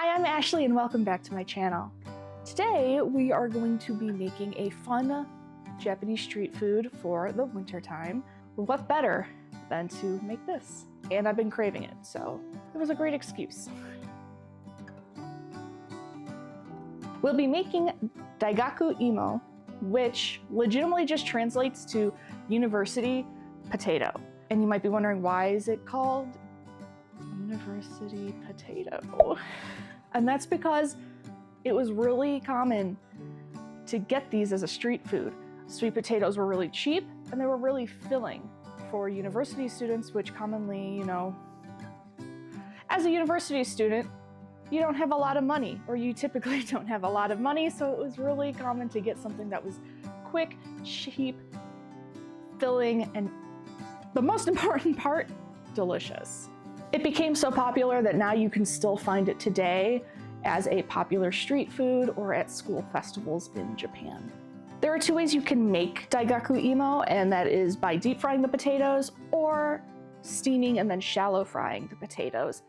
Hi, I'm Ashley and welcome back to my channel. Today we are going to be making a fun Japanese street food for the winter time. What better than to make this? And I've been craving it, so it was a great excuse. We'll be making Daigaku Imo, which legitimately just translates to university potato. And you might be wondering, why is it called university potato? And that's because it was really common to get these as a street food. Sweet potatoes were really cheap and they were really filling for university students, which commonly, as a university student, you don't have a lot of money, or you typically don't have a lot of money, so it was really common to get something that was quick, cheap, filling, and the most important part, delicious. It became so popular that now you can still find it today as a popular street food or at school festivals in Japan. There are two ways you can make Daigaku Imo, and that is by deep frying the potatoes or steaming and then shallow frying the potatoes.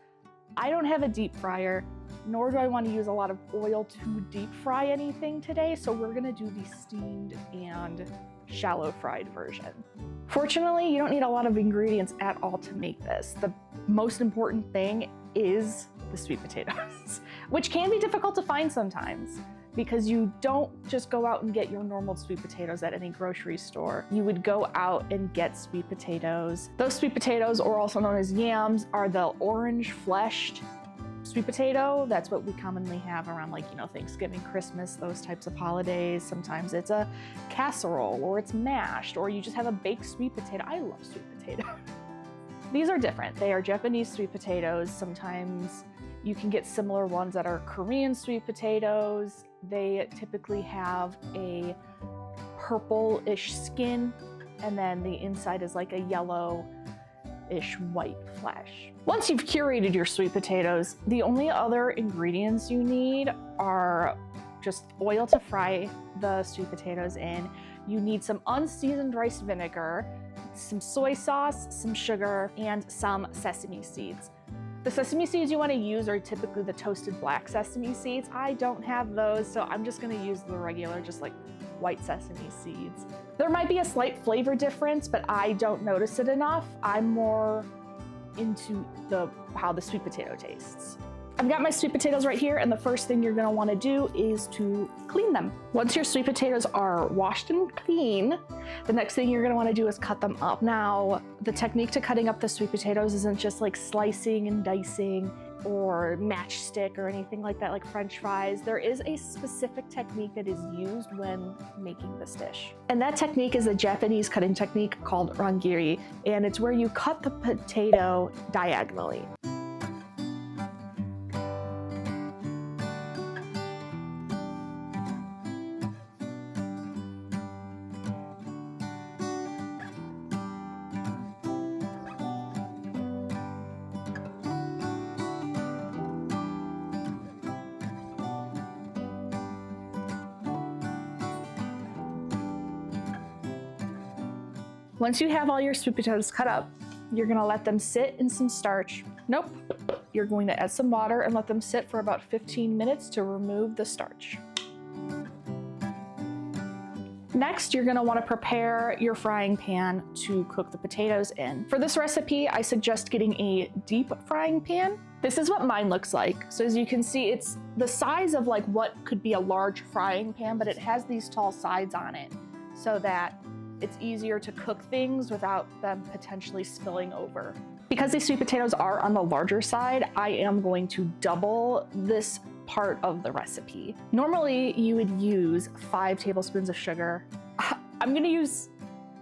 I don't have a deep fryer, nor do I want to use a lot of oil to deep fry anything today, so we're gonna do the steamed and shallow fried version. Fortunately, you don't need a lot of ingredients at all to make this. The most important thing is the sweet potatoes, which can be difficult to find sometimes because you don't just go out and get your normal sweet potatoes at any grocery store. You would go out and get sweet potatoes. Those sweet potatoes, or also known as yams, are the orange fleshed sweet potato. That's what we commonly have around Thanksgiving, Christmas, those types of holidays. Sometimes it's a casserole or it's mashed, or you just have a baked sweet potato. I love sweet potato. These are different. They are Japanese sweet potatoes. Sometimes you can get similar ones that are Korean sweet potatoes. They typically have a purple-ish skin, and then the inside is like a yellow-ish white flesh. Once you've curated your sweet potatoes, the only other ingredients you need are just oil to fry the sweet potatoes in. You need some unseasoned rice vinegar, some soy sauce, some sugar, and some sesame seeds. The sesame seeds you want to use are typically the toasted black sesame seeds. I don't have those, so I'm just going to use the regular, just like white sesame seeds. There might be a slight flavor difference, but I don't notice it enough. I'm more into how the sweet potato tastes. I've got my sweet potatoes right here, and the first thing you're going to want to do is to clean them. Once your sweet potatoes are washed and clean, the next thing you're going to want to do is cut them up. Now, the technique to cutting up the sweet potatoes isn't just like slicing and dicing or matchstick or anything like that, like French fries. There is a specific technique that is used when making this dish. And that technique is a Japanese cutting technique called rangiri, and it's where you cut the potato diagonally. Once you have all your sweet potatoes cut up, you're gonna let them sit in some starch. Nope, you're going to add some water and let them sit for about 15 minutes to remove the starch. Next, you're gonna wanna prepare your frying pan to cook the potatoes in. For this recipe, I suggest getting a deep frying pan. This is what mine looks like. So as you can see, it's the size of like what could be a large frying pan, but it has these tall sides on it so that it's easier to cook things without them potentially spilling over. Because these sweet potatoes are on the larger side, I am going to double this part of the recipe. Normally, you would use 5 tablespoons of sugar. I'm gonna use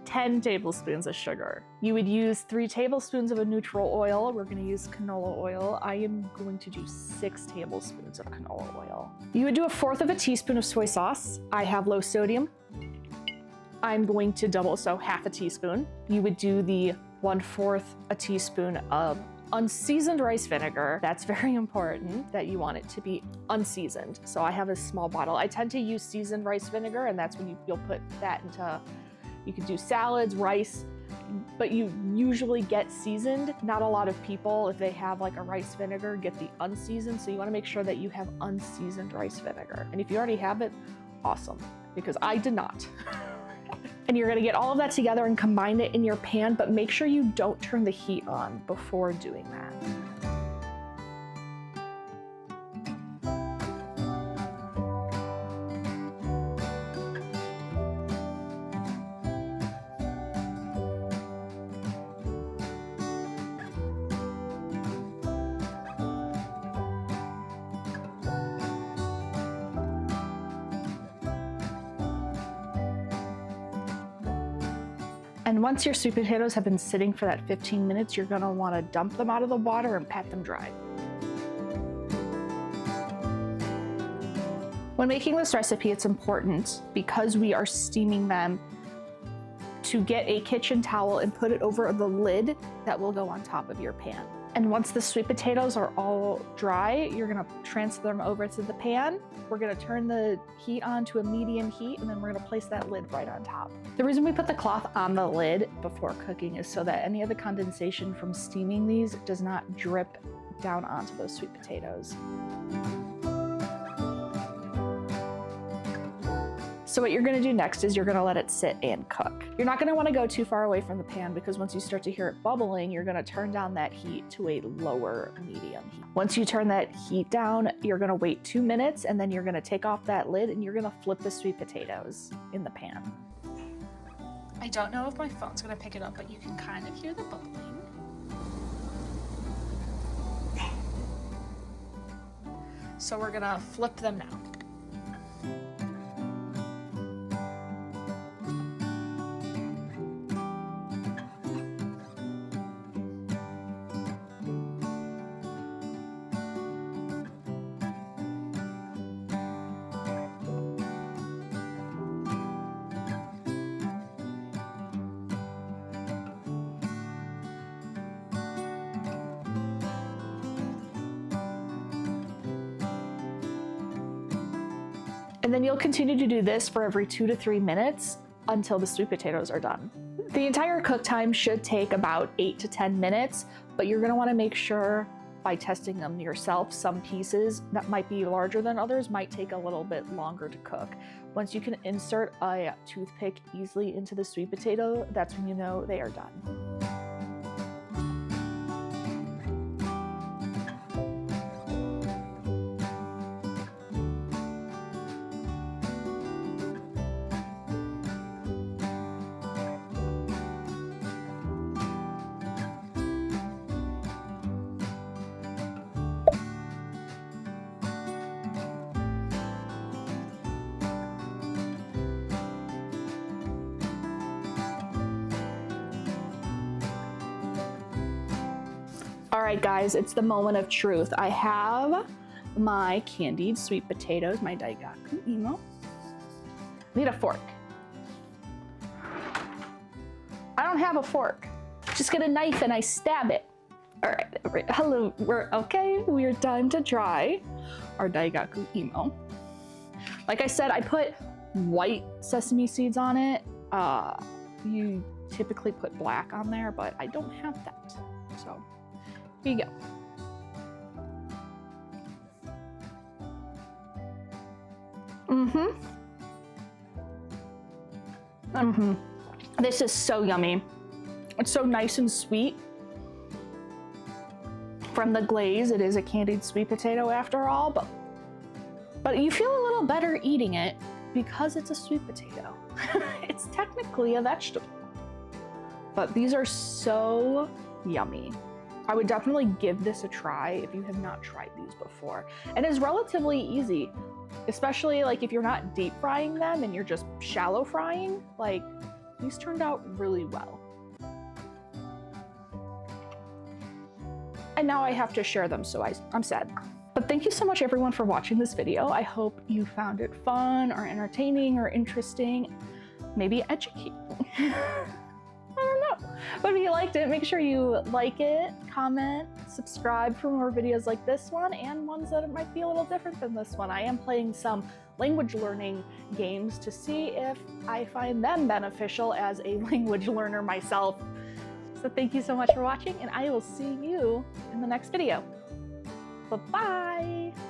10 tablespoons of sugar. You would use 3 tablespoons of a neutral oil. We're gonna use canola oil. I am going to do 6 tablespoons of canola oil. You would do 1/4 of a teaspoon of soy sauce. I have low sodium. I'm going to double, so 1/2 teaspoon. You would do the 1/4 a teaspoon of unseasoned rice vinegar. That's very important that you want it to be unseasoned. So I have a small bottle. I tend to use seasoned rice vinegar, and that's when you'll put that into, you can do salads, rice, but you usually get seasoned. Not a lot of people, if they have like a rice vinegar, get the unseasoned. So you want to make sure that you have unseasoned rice vinegar. And if you already have it, awesome, because I did not. And you're gonna get all of that together and combine it in your pan, but make sure you don't turn the heat on before doing that. And once your sweet potatoes have been sitting for that 15 minutes, you're gonna wanna dump them out of the water and pat them dry. When making this recipe, it's important, because we are steaming them, to get a kitchen towel and put it over the lid that will go on top of your pan. And once the sweet potatoes are all dry, you're gonna transfer them over to the pan. We're gonna turn the heat on to a medium heat, and then we're gonna place that lid right on top. The reason we put the cloth on the lid before cooking is so that any of the condensation from steaming these does not drip down onto those sweet potatoes. So what you're gonna do next is you're gonna let it sit and cook. You're not gonna wanna go too far away from the pan, because once you start to hear it bubbling, you're gonna turn down that heat to a lower medium heat. Once you turn that heat down, you're gonna wait 2 minutes, and then you're gonna take off that lid and you're gonna flip the sweet potatoes in the pan. I don't know if my phone's gonna pick it up, but you can kind of hear the bubbling. So we're gonna flip them now. And then you'll continue to do this for every 2 to 3 minutes until the sweet potatoes are done. The entire cook time should take about 8 to 10 minutes, but you're gonna wanna make sure by testing them yourself, some pieces that might be larger than others might take a little bit longer to cook. Once you can insert a toothpick easily into the sweet potato, that's when you know they are done. All right, guys, it's the moment of truth. I have my candied sweet potatoes, my Daigaku Imo. I need a fork. I don't have a fork. Just get a knife and I stab it. All right, hello, we're time to try our Daigaku Imo. Like I said, I put white sesame seeds on it. You typically put black on there, but I don't have that, so. Here you go. This is so yummy. It's so nice and sweet. From the glaze, it is a candied sweet potato after all, but you feel a little better eating it because it's a sweet potato. It's technically a vegetable, but these are so yummy. I would definitely give this a try if you have not tried these before. And it's relatively easy, especially like if you're not deep frying them and you're just shallow frying, like these turned out really well. And now I have to share them, so I'm sad. But thank you so much everyone for watching this video. I hope you found it fun or entertaining or interesting, maybe educating. I don't know. But if you liked it, make sure you like it, comment, Subscribe for more videos like this one and ones that might be a little different than this one. I am playing some language learning games to see if I find them beneficial as a language learner myself. So thank you so much for watching, and I will see you in the next video. Bye-bye!